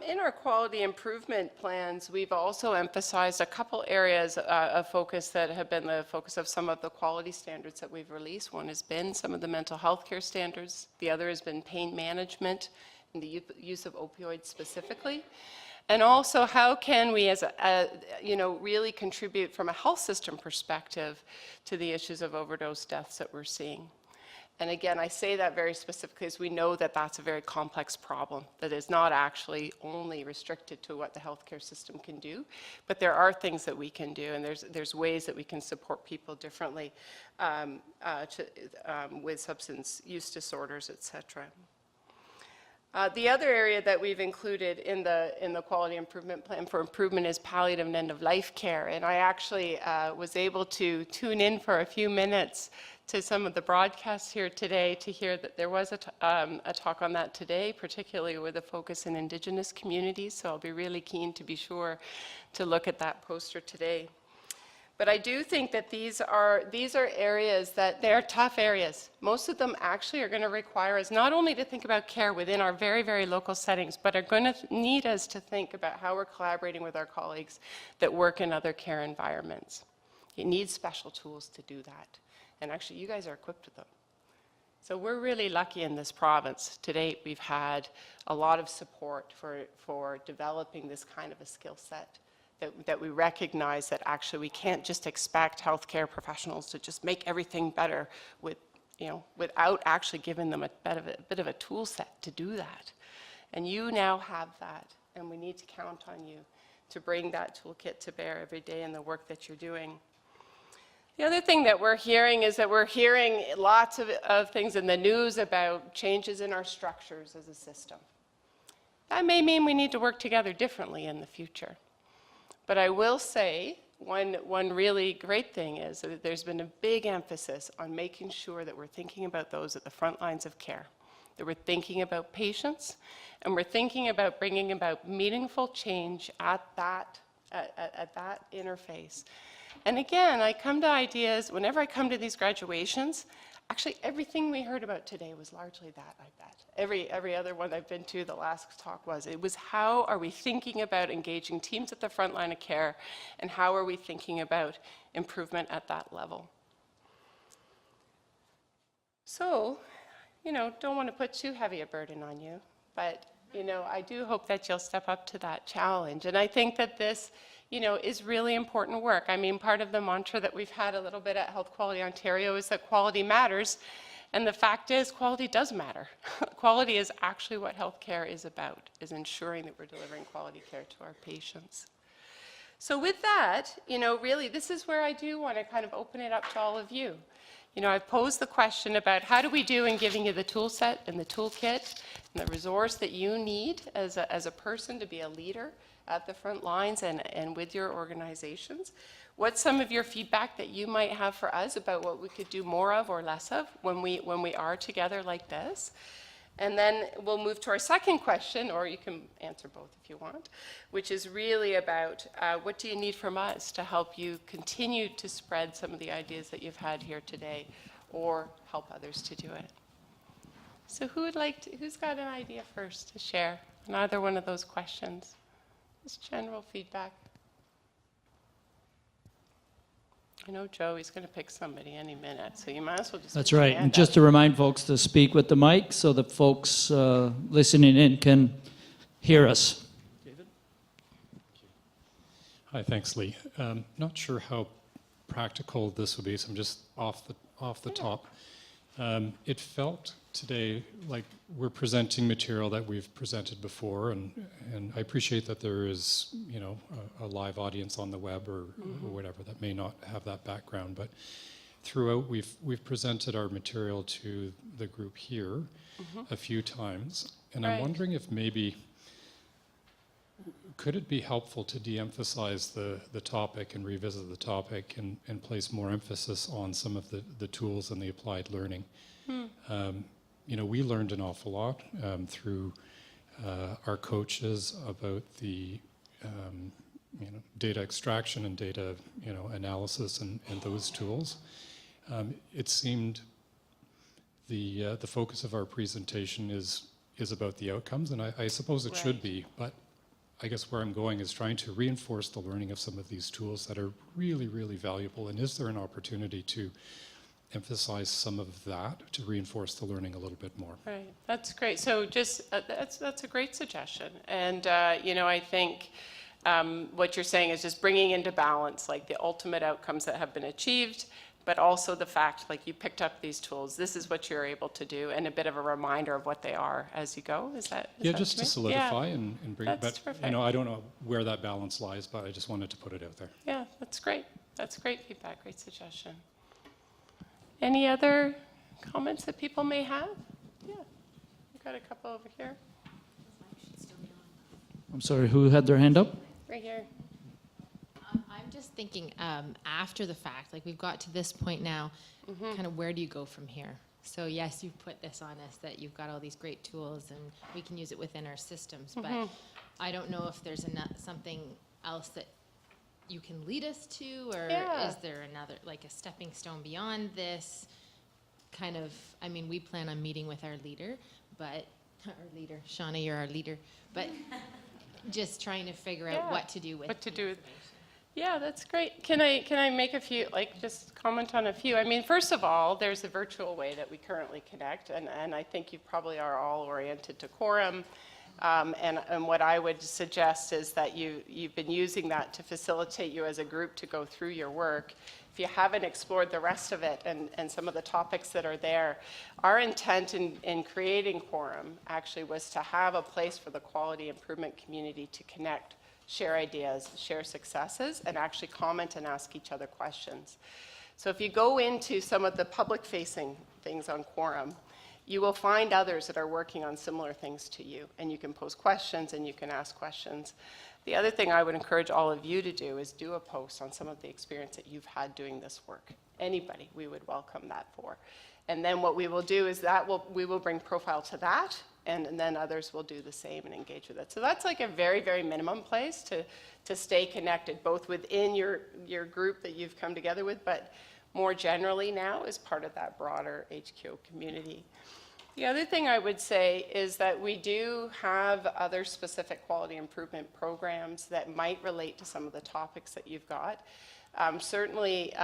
In our quality improvement plans, we've also emphasized a couple areas of focus that have been the focus of some of the quality standards that we've released. One has been some of the mental health care standards. The other has been pain management and the use of opioids specifically. And also, how can we, as really contribute from a health system perspective to the issues of overdose deaths that we're seeing? And again, I say that very specifically as we know that that's a very complex problem that is not actually only restricted to what the healthcare system can do, but there are things that we can do, and there's ways that we can support people differently with substance use disorders, et cetera. The other area that we've included in the quality improvement plan for improvement is palliative and end-of-life care. And I actually was able to tune in for a few minutes to some of the broadcasts here today to hear that there was a talk on that today, particularly with a focus in Indigenous communities. So I'll be really keen to be sure to look at that poster today. But I do think that these are areas that they're tough areas. Most of them actually are going to require us not only to think about care within our very, very local settings, but are going to need us to think about how we're collaborating with our colleagues that work in other care environments. It needs special tools to do that. And actually, you guys are equipped with them. So we're really lucky in this province. To date, we've had a lot of support for developing this kind of a skill set. That we recognize that actually we can't just expect healthcare professionals to just make everything better without actually giving them a bit of a tool set to do that. And you now have that, and we need to count on you to bring that toolkit to bear every day in the work that you're doing. The other thing that we're hearing is that we're hearing lots of things in the news about changes in our structures as a system. That may mean we need to work together differently in the future. But I will say one really great thing is that there's been a big emphasis on making sure that we're thinking about those at the front lines of care, that we're thinking about patients, and we're thinking about bringing about meaningful change at that interface. And again, I come to ideas, whenever I come to these graduations, actually everything we heard about today was largely that, I bet. Every other one I've been to, the last talk was, it was how are we thinking about engaging teams at the front line of care, and how are we thinking about improvement at that level? So, don't want to put too heavy a burden on you, but, I do hope that you'll step up to that challenge. And I think that this, is really important work. I mean, part of the mantra that we've had a little bit at Health Quality Ontario is that quality matters. And the fact is, quality does matter. Quality is actually what healthcare is about, is ensuring that we're delivering quality care to our patients. So with that, really, this is where I do want to kind of open it up to all of you. I've posed the question about how do we do in giving you the tool set and the toolkit and the resource that you need as a person to be a leader at the front lines and with your organizations. What's some of your feedback that you might have for us about what we could do more of or less of when we are together like this? And then we'll move to our second question, or you can answer both if you want, which is really about what do you need from us to help you continue to spread some of the ideas that you've had here today, or help others to do it. So who's got an idea first to share on either one of those questions? Just general feedback. I know Joey's going to pick somebody any minute, so you might as well just. That's right. And just to remind folks to speak with the mic so that folks listening in can hear us. David? Hi, thanks, Lee. Not sure how practical this will be, so I'm just off the top. It felt today like we're presenting material that we've presented before, and I appreciate that there is, a live audience on the web or whatever that may not have that background, but throughout we've presented our material to the group here a few times, and I'm wondering if maybe could it be helpful to de-emphasize the topic and revisit the topic and place more emphasis on some of the tools and the applied learning? You know, we learned an awful lot through our coaches about the you know, data extraction and data, you know, analysis and those tools. It seemed the focus of our presentation is about the outcomes, and I suppose it should be, but I guess where I'm going is trying to reinforce the learning of some of these tools that are really, really valuable. And is there an opportunity to emphasize some of that to reinforce the learning a little bit more? Right, that's great. So just, that's a great suggestion. And, you know, I think what you're saying is just bringing into balance, like the ultimate outcomes that have been achieved, but also the fact, like you picked up these tools, this is what you're able to do, and a bit of a reminder of what they are as you go. Is that Yeah, that just to me? solidify Yeah. and bring it That's back. You perfect. know, I don't know where that balance lies, but I just wanted to put it out there. Yeah, that's great. That's great feedback, great suggestion. Any other comments that people may have? Yeah, we've got a couple over here, I'm sorry, who had their hand up? right here. I'm just thinking after the fact, like we've got to this point now, kind of where do you go from here? So yes, you've put this on us that you've got all these great tools and we can use it within our systems, but I don't know if there's something else that you can lead us to, or Yeah. is there another, like a stepping stone beyond this kind of, I mean, we plan on meeting with our leader, but, our leader, Shauna, you're our leader, but just trying to figure out Yeah, what to do with what to the do with- information. Yeah, that's great. Can I make a few, like, just comment on a few? I mean, first of all, there's a virtual way that we currently connect, and I think you probably are all oriented to Quorum. And what I would suggest is that you've been using that to facilitate you as a group to go through your work. If you haven't explored the rest of it and some of the topics that are there, our intent in creating Quorum actually was to have a place for the quality improvement community to connect, share ideas, share successes, and actually comment and ask each other questions. So if you go into some of the public-facing things on Quorum, you will find others that are working on similar things to you, and you can pose questions and you can ask questions. The other thing I would encourage all of you to do is do a post on some of the experience that you've had doing this work. Anybody, we would welcome that for. And then what we will do is we will bring profile to that, and then others will do the same and engage with it. So that's like a very, very minimum place to stay connected, both within your group that you've come together with, but more generally now as part of that broader HQO community. The other thing I would say is that we do have other specific quality improvement programs that might relate to some of the topics that you've got. Certainly,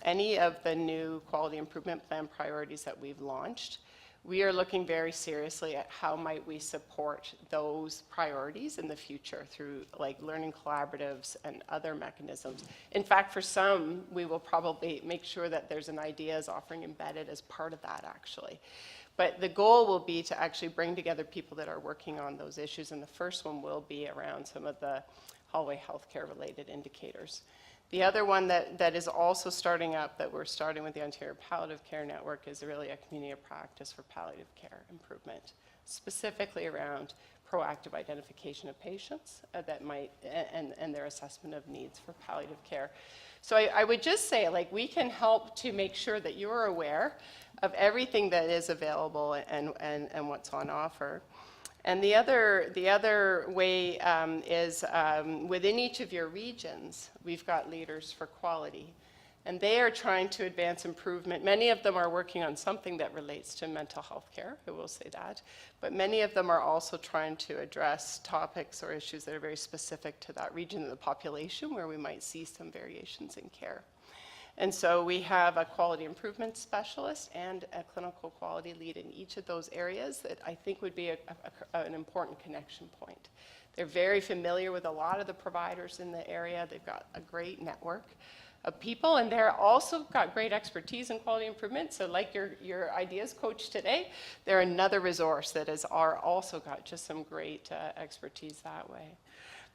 any of the new quality improvement plan priorities that we've launched, we are looking very seriously at how might we support those priorities in the future through like learning collaboratives and other mechanisms. In fact, for some, we will probably make sure that there's an ideas offering embedded as part of that actually. But the goal will be to actually bring together people that are working on those issues, and the first one will be around some of the hallway healthcare related indicators. The other one that is also starting up, that we're starting with the Ontario Palliative Care Network, is really a community of practice for palliative care improvement, specifically around proactive identification of patients that might, and their assessment of needs for palliative care. So I would just say, like, we can help to make sure that you're aware of everything that is available and what's on offer. And the other way is within each of your regions, we've got leaders for quality. And they are trying to advance improvement. Many of them are working on something that relates to mental health care, I will say that. But many of them are also trying to address topics or issues that are very specific to that region of the population where we might see some variations in care. And so we have a quality improvement specialist and a clinical quality lead in each of those areas that I think would be an important connection point. They're very familiar with a lot of the providers in the area. They've got a great network of people, and they're also got great expertise in quality improvement. So like your ideas coach today, they're another resource that are also got just some great expertise that way.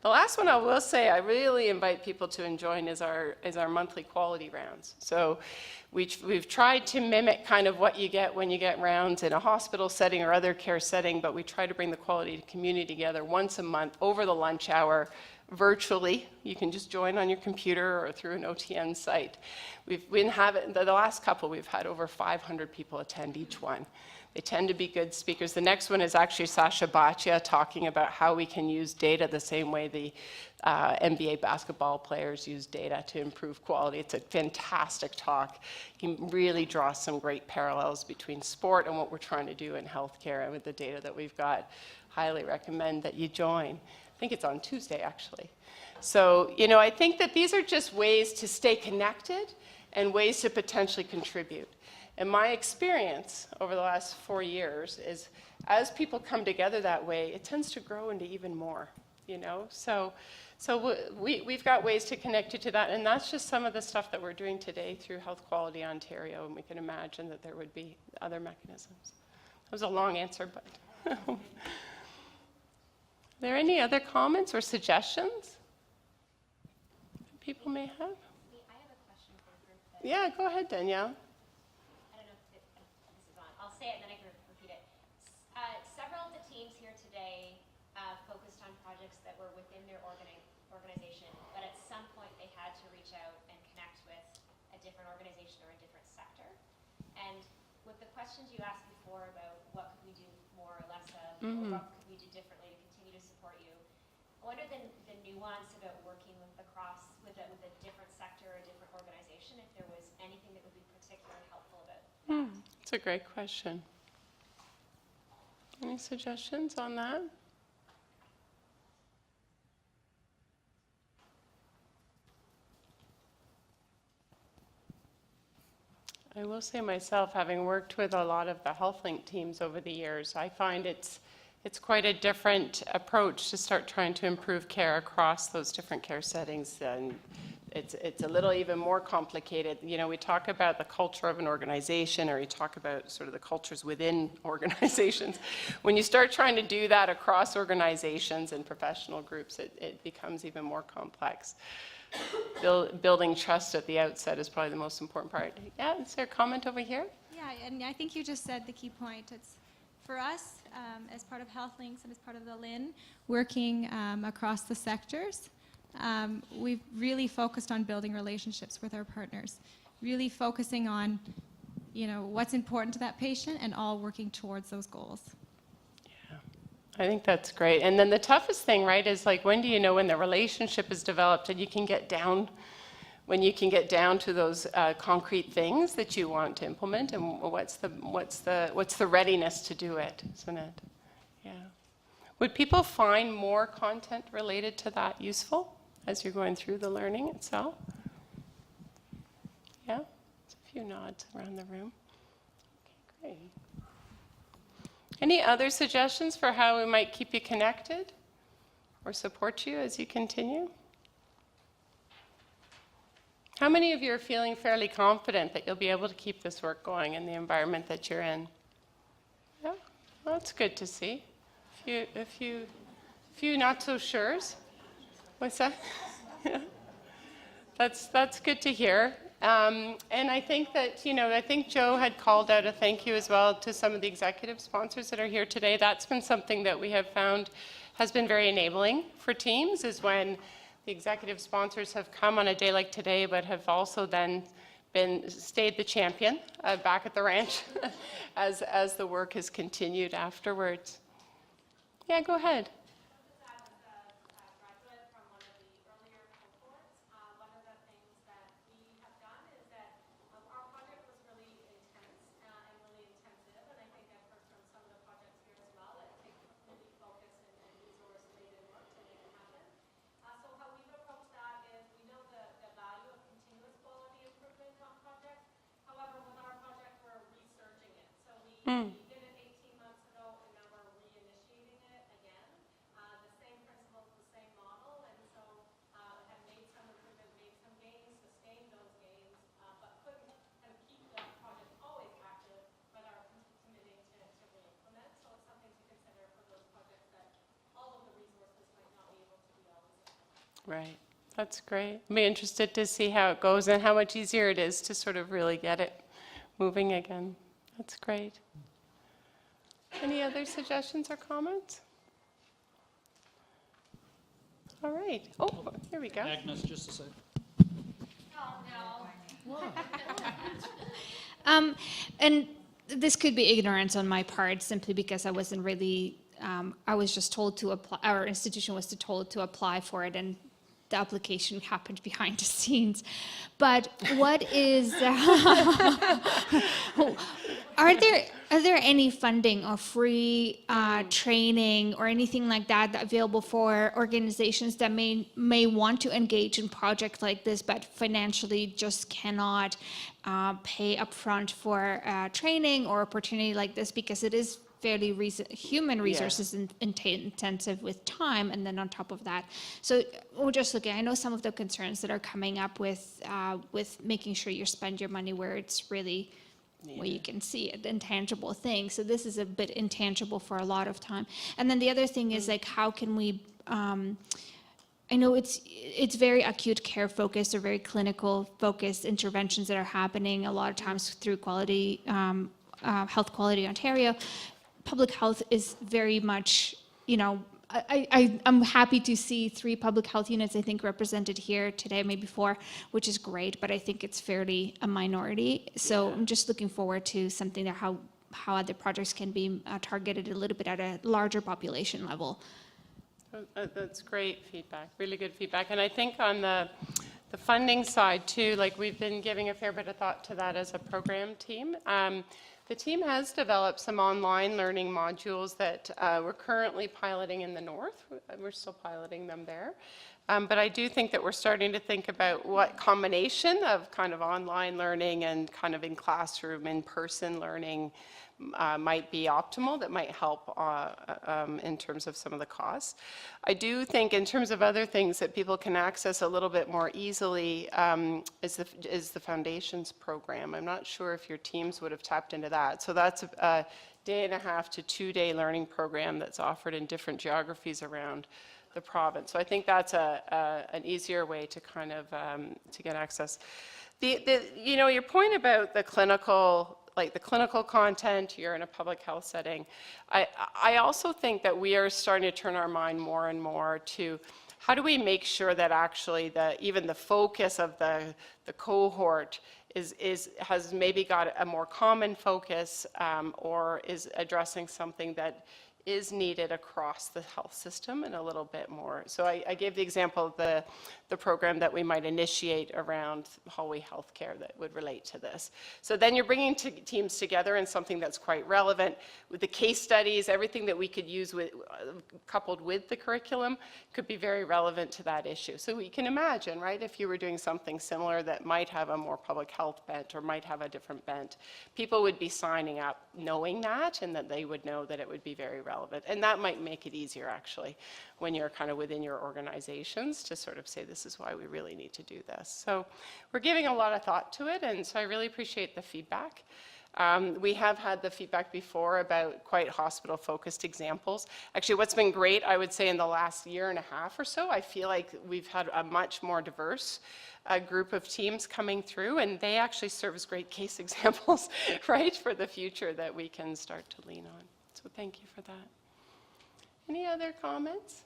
The last one I will say I really invite people to join is our monthly quality rounds. So we've tried to mimic kind of what you get when you get rounds in a hospital setting or other care setting, but we try to bring the quality community together once a month over the lunch hour virtually. You can just join on your computer or through an OTN site. The last couple, we've had over 500 people attend each one. They tend to be good speakers. The next one is actually Sasha Bhatia talking about how we can use data the same way the NBA basketball players use data to improve quality. It's a fantastic talk. You can really draw some great parallels between sport and what we're trying to do in healthcare and with the data that we've got. Highly recommend that you join. I think it's on Tuesday, actually. So, you know, I think that these are just ways to stay connected and ways to potentially contribute. And my experience over the last 4 years is as people come together that way, it tends to grow into even more, you know? So we've got ways to connect you to that, and that's just some of the stuff that we're doing today through Health Quality Ontario, and we can imagine that there would be other mechanisms. That was a long answer, but... Are there any other comments or suggestions people may have? I have a question for the group. Yeah, go ahead, Danielle. I don't know if this is on. I'll say it and then I can repeat it. Several of the teams here today focused on projects that were within their organization, but at some point they had to reach out and connect with a different organization or a different sector. And with the questions you asked before about what could we do more or less of, or what could we do differently to continue to support you, I wonder the nuance about working with a different sector or a different organization, if there was anything that would be particularly helpful about that. That's a great question. Any suggestions on that? I will say myself, having worked with a lot of the HealthLink teams over the years, I find it's quite a different approach to start trying to improve care across those different care settings. And it's a little even more complicated. You know, we talk about the culture of an organization, or you talk about sort of the cultures within organizations. When you start trying to do that across organizations and professional groups, it becomes even more complex. Building trust at the outset is probably the most important part. Yeah, is there a comment over here? Yeah, and I think you just said the key point. It's for us, as part of HealthLinks and as part of the LIN, working across the sectors, we've really focused on building relationships with our partners, really focusing on, you know, what's important to that patient and all working towards those goals. Yeah, I think that's great. And then the toughest thing, right, is like, when do you know when the relationship is developed and you can get down, when you can get down to those concrete things that you want to implement, and what's the readiness to do it, isn't it? Yeah. Would people find more content related to that useful as you're going through the learning itself? Yeah? There's a few nods around the room. Okay, great. Any other suggestions for how we might keep you connected or support you as you continue? How many of you are feeling fairly confident that you'll be able to keep this work going in the environment that you're in? Yeah, well, that's good to see. A few not so sures. What's that? Yeah. That's good to hear. And I think that, you know, I think Joe had called out a thank you as well to some of the executive sponsors that are here today. That's been something that we have found has been very enabling for teams, is when the executive sponsors have come on a day like today, but have also then stayed the champion back at the ranch as the work has continued afterwards. Yeah, go ahead. Graduate from one of the earlier cohorts. One of the things that we have done is that our project was really intense and really intensive, and I think I've heard from some of the projects here as well that it takes really focus and resource-related work to make it happen. So how we've approached that is we know the value of continuous quality improvement on projects. However, with our project, we're researching it. So we did it 18 months ago, and now we're reinitiating it again. The same principles, the same model, and so have made some improvement, made some gains, sustained those gains, but couldn't kind of keep the project always active without committing to re-implement. So it's something to consider for those projects that all of the resources might not be able to be always Right. That's great. I'll be interested to see how it goes and how much easier it is to sort of really get it moving again. That's great. Any other suggestions or comments? All right. Oh, here we go. Agnes, just a second. And this could be ignorance on my part, simply because I wasn't really, I was just told to apply, our institution was told to apply for it, and the application happened behind the scenes. But what is, are there any funding or free training or anything like that available for organizations that may want to engage in projects like this, but financially just cannot pay upfront for training or opportunity like this, because it is fairly human resources intensive with time, and then on top of that, so we're just looking. I know some of the concerns that are coming up with making sure you spend your money where it's really where you can see it, intangible things. So this is a bit intangible for a lot of time. And then the other thing is, like, how can we? I know it's very acute care focused or very clinical focused interventions that are happening a lot of times through Quality Health Quality Ontario. Public health is very much, you know, I'm happy to see 3 public health units, I think, represented here today, maybe 4, which is great, but I think it's fairly a minority. So I'm just looking forward to something that how other projects can be targeted a little bit at a larger population level. That's great feedback, really good feedback. And I think on the funding side too, like, we've been giving a fair bit of thought to that as a program team. The team has developed some online learning modules that we're currently piloting in the north. We're still piloting them there. But I do think that we're starting to think about what combination of kind of online learning and kind of in classroom, in-person learning might be optimal, that might help in terms of some of the costs. I do think in terms of other things that people can access a little bit more easily is the Foundations program. I'm not sure if your teams would have tapped into that. So that's a 1.5 to 2-day learning program that's offered in different geographies around the province. So I think that's an easier way to kind of to get access. You know, your point about the clinical, like the clinical content, you're in a public health setting. I also think that we are starting to turn our mind more and more to how do we make sure that actually even the focus of the cohort has maybe got a more common focus or is addressing something that is needed across the health system and a little bit more. So I gave the example of the program that we might initiate around hallway healthcare that would relate to this. So then you're bringing teams together in something that's quite relevant with the case studies, everything that we could use with, coupled with the curriculum could be very relevant to that issue. So we can imagine, right, if you were doing something similar that might have a more public health bent or might have a different bent, people would be signing up knowing that, and that they would know that it would be very relevant. And that might make it easier, actually, when you're kind of within your organizations to sort of say, this is why we really need to do this. So we're giving a lot of thought to it, and so I really appreciate the feedback. We have had the feedback before about quite hospital-focused examples. Actually, what's been great, I would say, in the last 1.5 years or so, I feel like we've had a much more diverse group of teams coming through, and they actually serve as great case examples, right, for the future that we can start to lean on. So thank you for that. Any other comments?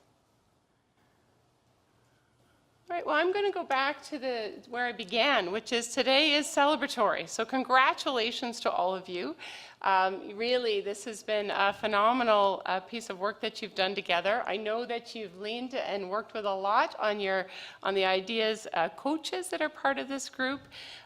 All right, well, I'm going to go back to where I began, which is today is celebratory. So congratulations to all of you. Really, this has been a phenomenal piece of work that you've done together. I know that you've leaned and worked with a lot on the ideas coaches that are part of this group,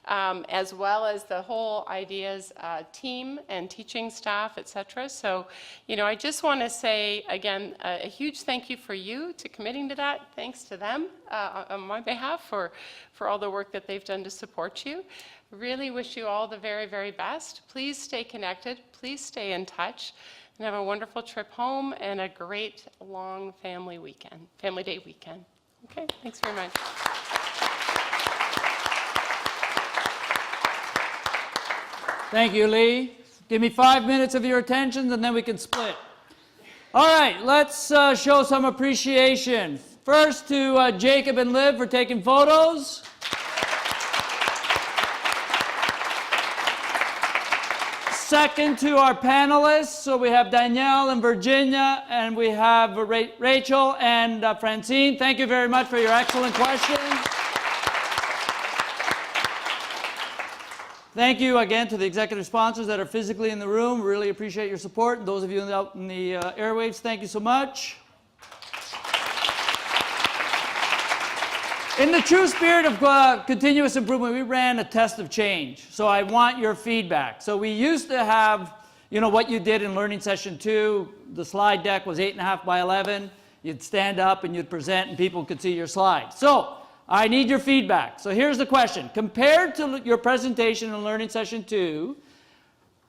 as well as the whole ideas team and teaching staff, et cetera. So, you know, I just want to say, again, a huge thank you for you to committing to that. Thanks to them on my behalf for all the work that they've done to support you. Really wish you all the very, very best. Please stay connected. Please stay in touch, and have a wonderful trip home and a great long family day weekend. Okay, thanks very much. Thank you, Lee. Give me 5 minutes of your attention, and then we can split. All right, let's show some appreciation. First to Jacob and Liv for taking photos. Second to our panelists. So we have Danielle and Virginia, and we have Rachel and Francine. Thank you very much for your excellent questions. Thank you again to the executive sponsors that are physically in the room. Really appreciate your support. And those of you out in the airwaves, thank you so much. In the true spirit of continuous improvement, we ran a test of change. So I want your feedback. So we used to have, what you did in Learning Session 2. The slide deck was 8.5 by 11. You'd stand up and you'd present and people could see your slides. So I need your feedback. So here's the question. Compared to your presentation in Learning Session 2,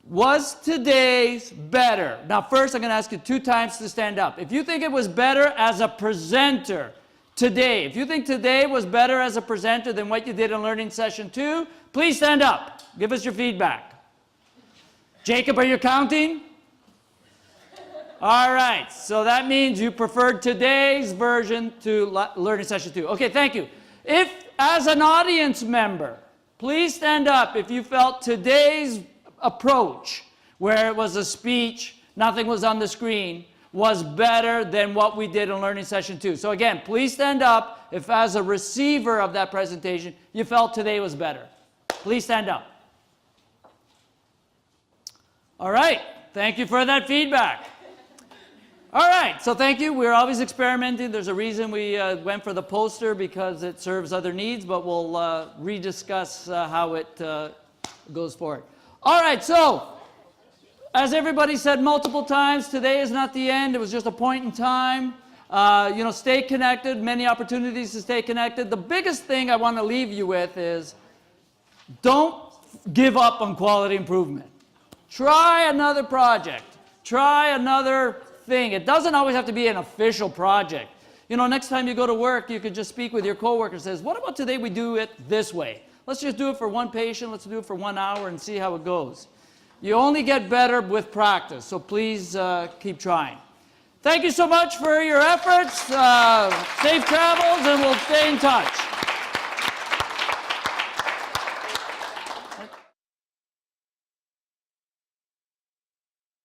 was today's better? Now first I'm going to ask you 2 times to stand up. If you think it was better as a presenter today, if you think today was better as a presenter than what you did in Learning Session 2, please stand up. Give us your feedback. Jacob, are you counting? All right, so that means you preferred today's version to Learning Session 2. Okay, thank you. If, as an audience member, please stand up if you felt today's approach, where it was a speech, nothing was on the screen, was better than what we did in Learning Session 2. So again, please stand up if, as a receiver of that presentation, you felt today was better. Please stand up. All right, thank you for that feedback. All right, so thank you. We're always experimenting. There's a reason we went for the poster, because it serves other needs, but we'll rediscuss how it goes forward. All right, so as everybody said multiple times, today is not the end. It was just a point in time. Stay connected, many opportunities to stay connected. The biggest thing I want to leave you with is don't give up on quality improvement. Try another project. Try another thing. It doesn't always have to be an official project. Next time you go to work, you could just speak with your coworker and says, what about today we do it this way? Let's just do it for one patient. Let's do it for 1 hour and see how it goes. You only get better with practice, so please keep trying. Thank you so much for your efforts. Safe travels, and we'll stay in touch.